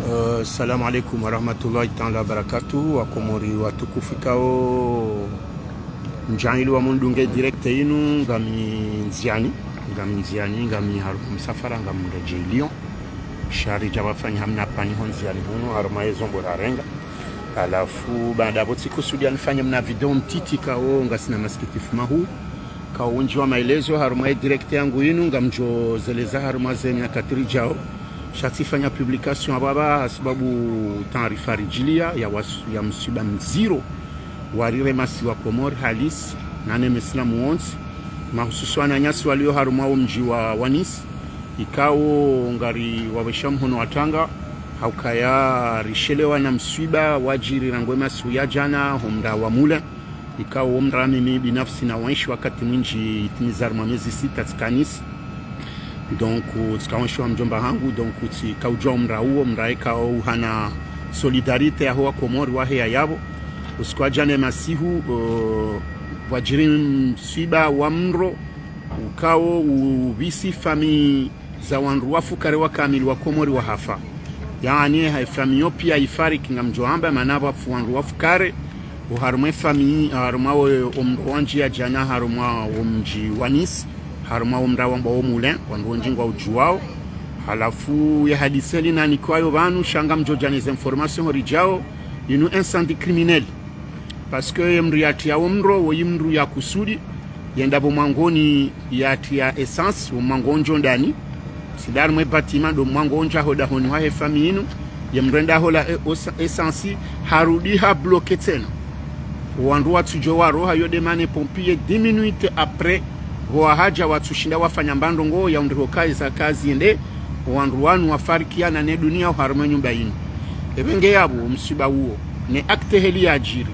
Assalamu alaikum warahmatullahi ta'ala barakatuh. Wakomori watukufikao mjangili wa mundunge direkte inu ngami nziani ngami haru msafara ngamundeje Lyon shari jabafanya hamna pani honziani huno haruma ezombo rarenga alafu baada hapo sikusudia nifanye mna video mtiti kao ngasina masikitifu mahu kao unji wa maelezo haruma direkte yangu inu ngamjo zeleza haruma zeni ya katiri jao shatifanya publication ababa sababu taarifa rijilia ya msiba mziro warire masi wa Komori halis nane Muislamu wonsi mahususu ananyasi walio harumao mji wa Wanis ikao ngari wabeshamhono watanga haukaya rishelewa na msiba wajiri rangwema suya jana humda wa mula ikao humda mimi binafsi na waishi wakati mwinji itimizar mwamezi 6 tikanis donc tikawanshwa mjomba hangu donc tikaujua mra huo mra ikao hana solidarite ya hoa Komori wahe ya yabo usikwa jane masihu wajiri msiba wa mro ukao uvisi fami za wanruwafu karewa kamili wa Komori wa hafa yani haifamiyo pia ifariki nga mjoamba manaba fu wanruwafu kare uharume fami haruma omro wanji ya jana haruma omji Wanis haruma omra wamba omule wanruwanji ngwa ujuwao halafu ya hadiseli na nikwayo vanu shanga mjojanize information horijao inu incendie criminel parce que yemru yatia omro wo yimru ya kusudi yenda bo mangoni yatia essence wo mangonjo ndani sidar mwe bâtiment do mangonja hoda honi wa famille inu yemrenda hola essence harudi ha bloqué tena wandu watu jowa roha yode mane pompier 10 minutes après wa haja watu shinda wafanya mbando ngo ya ndiro kazi kazi ende wandu wanu wafarikiana ne dunia haruma nyumba inu ebenge yabo msiba huo ne acte heli ya ajiri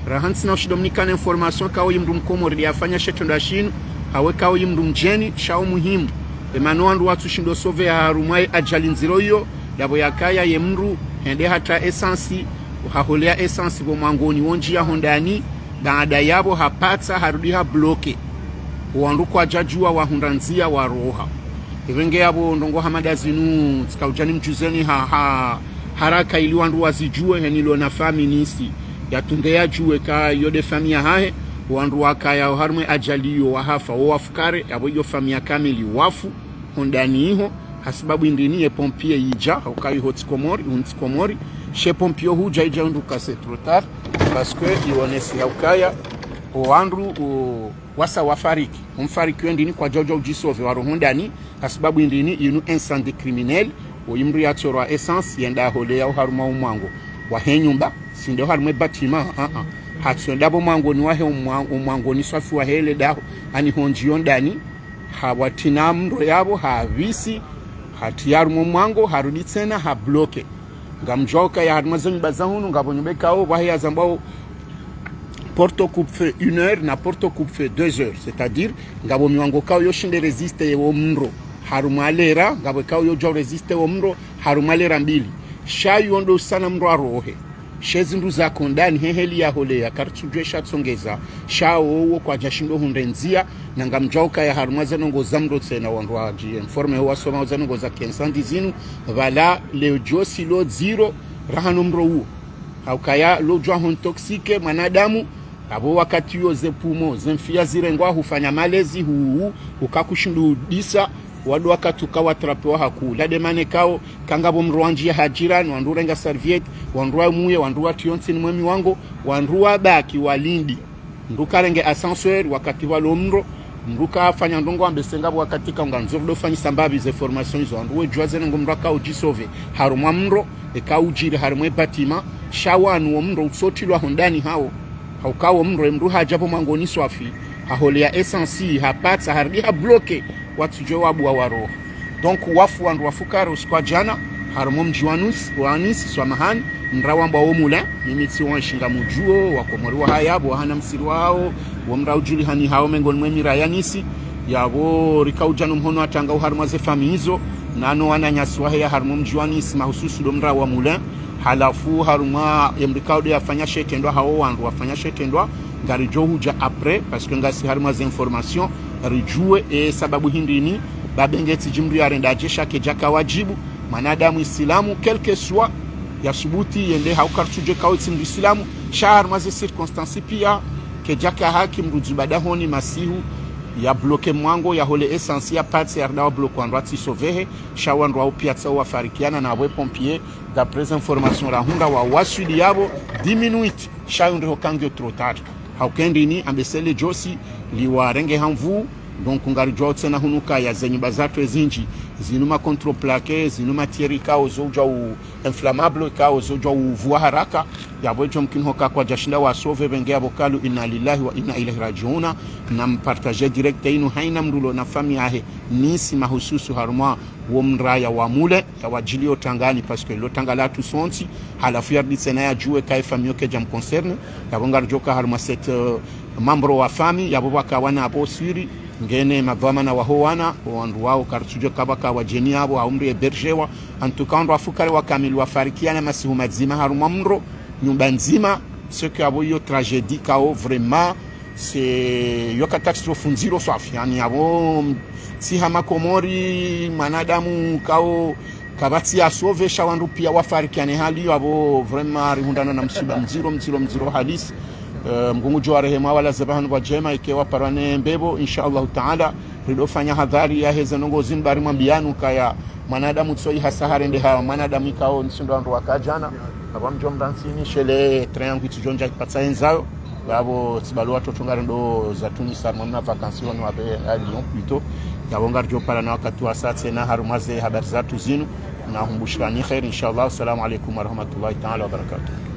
rahansi na ushidominikana information kao yimdu Mkomori yafanya shetondo ashinu hawe kao yimdu mjeni shao muhimu emanu wandu watu shindo sove ya harumai ajali nziro hiyo dabo yakaya yemru hende hata esansi haholea esansi bo mangoni wonji ya hondani baada yabo hapata harudi ha bloke wandu kwa jajua wa hundanzia wa roha evenge yabo ndongo hamada zinu tikaujani mjuzeni haraka ili wandu wazijue henilo na feminisi yatundea juwe ka yode famia hae wandu wakaya harumwe ajaliyo wahafa wafukare yabo yo famia kamili wafu hondani iho hasibabu indini pompier ija haukai hoti Komori she pompier huja ija undu kase trotar parce que ionesi haukaya wandu wasa wafariki umfariki wendini kwa jojo ujisove waro hondani hasibabu indini inu incendie criminel o imru ya chorwa essence yenda hole ya haruma umwango wa henyumba sindo harumwe bâtiment hatsondabo mwango ni wahe umwango ni safi wa hele daho ani honjiyo ndani hawatina mro yabo havisi hatiyaru mwango harudi tena ha bloke ngamjoka ya haruma zanyi bazahunu ngabonyobekao wahe ya zambao porto coupe fait 1 heure na porto coupe fait 2 heures c'est-à-dire ngabo miwango kao yoshinde resiste yewo mro haruma alera ngabo kao yojo resiste wo mro haruma alera mbili shayu ondo sana mro arohe shezindu za kondani heheli ya holea kartujwe shatsongeza shao wo kwa jashindo hundenzia na ngamjauka ya harumaza nongo zamro tsena wandu waji informe huwa soma uzanongo za kensandi zinu vala leo josi lo zero rahano mro huo haukaya lo jwa hon toksike manadamu abo wakati yo zepumo zemfia zirengwa hufanya malezi huu ukakushindu disa wadu wakati ukawa trapewa haku lade mane kao kangabo mruanji ya hajirani wandu renga serviette wandu muye wandu tionsi ni mwemi wango wandu baki walindi nduka renge ascenseur wakati walo mro nduka afanya ndongo ambesengabo wakati ka nganzordo fanyi sambabi ze formation izo wandu wejuaze ngo mraka ujisove harumwa mro eka ujiri harumwe bâtiment shawanu wo mro usotilwa hondani hao haukawo mro mru hajapo mangoni swafi haholea essence hapata hardi ha bloke watu jo wabu wa waro donc wafu wandu wafukare usikwa jana harumo mji Wanis swamahani mrawamba omula nimitsi wanshinga mujuo wa Komori wa hayabo hana msiri wao wa mra ujuli hani hao mengoni mwemira yanisi yabo rikaujana mhono atanga uharuma ze fami hizo nano wananyasi wahe ya harumo mji Wanis mahususu do mra wa mula halafu haruma yamrikaude yafanya shetendwa hao wandu wafanya shetendwa ngari jo huja après parce que ngasi haruma ze information rijue sababu hindini babengeti jimri arenda jesha ke jaka wajibu manadamu Islamu quelque soit ya subuti yende haukartuje kauti mdislamu shahar maze circonstance pia ke jaka haki mrujibada honi masihu ya bloke mwango ya hole essence ya parts ya dawa bloke andwati sovehe shawan rwa piatsa wa farikiana na we pompier d'après information la hunda wa wasudi yabo 10 minutes shawan ro kangyo trop tard haukendi ni ambesele josi liwarenge hamvu donc ngari jotse na hunuka ya zenyumba zatu ezinji zinuma contreplaqué zinuma tieri kao zoja u inflammable kao zoja u vua haraka ya bojo mkinhoka kwa jashinda wa sove bengea bokalu inna lillahi wa inna ilaihi rajiuna na mpartager direct inu haina mrulo na fami yahe nisi mahususu haruma wo mraya wa mule ya wajilio tangani parce que lo tangala tu sonti halafu yardi sena ya juwe kai famio ke jam concerne ya bongar joka haruma set membre wa fami ya bobaka wana abosiri ngene mavama na wahowana wandu wao kartujo kabaka wa jeni abo aumri e berjewa antukando afukare wa kamili wa farikiana masihu mazima haruma mro nyumba nzima ce que abo yo tragédie kao vraiment c'est yo catastrophe nziro safi yani abo si hama komori manadamu kao kabati ya sove shawandu pia wa farikiana hali abo vraiment rihundana na msiba mziro hadisi mgungu jware hema wala zabahanu wa jema ikewa parane mbebo inshallah taala ridofanya hadhari ya heza nongo zimbari mambianu kaya manadamu tsoi hasahare nde hawa manadamu ikao nsindo ndo wakajana abamjo mdansini shele triangle tujonja patsa enzao babo tibalu watoto ngari ndo za Tunisia mamna vacances wano abe à Lyon plutôt yabonga rjo para na wakati wa saa tena harumaze habari zatu zinu na humbushani khair inshallah. Assalamu alaykum wa rahmatullahi ta'ala wa barakatuh.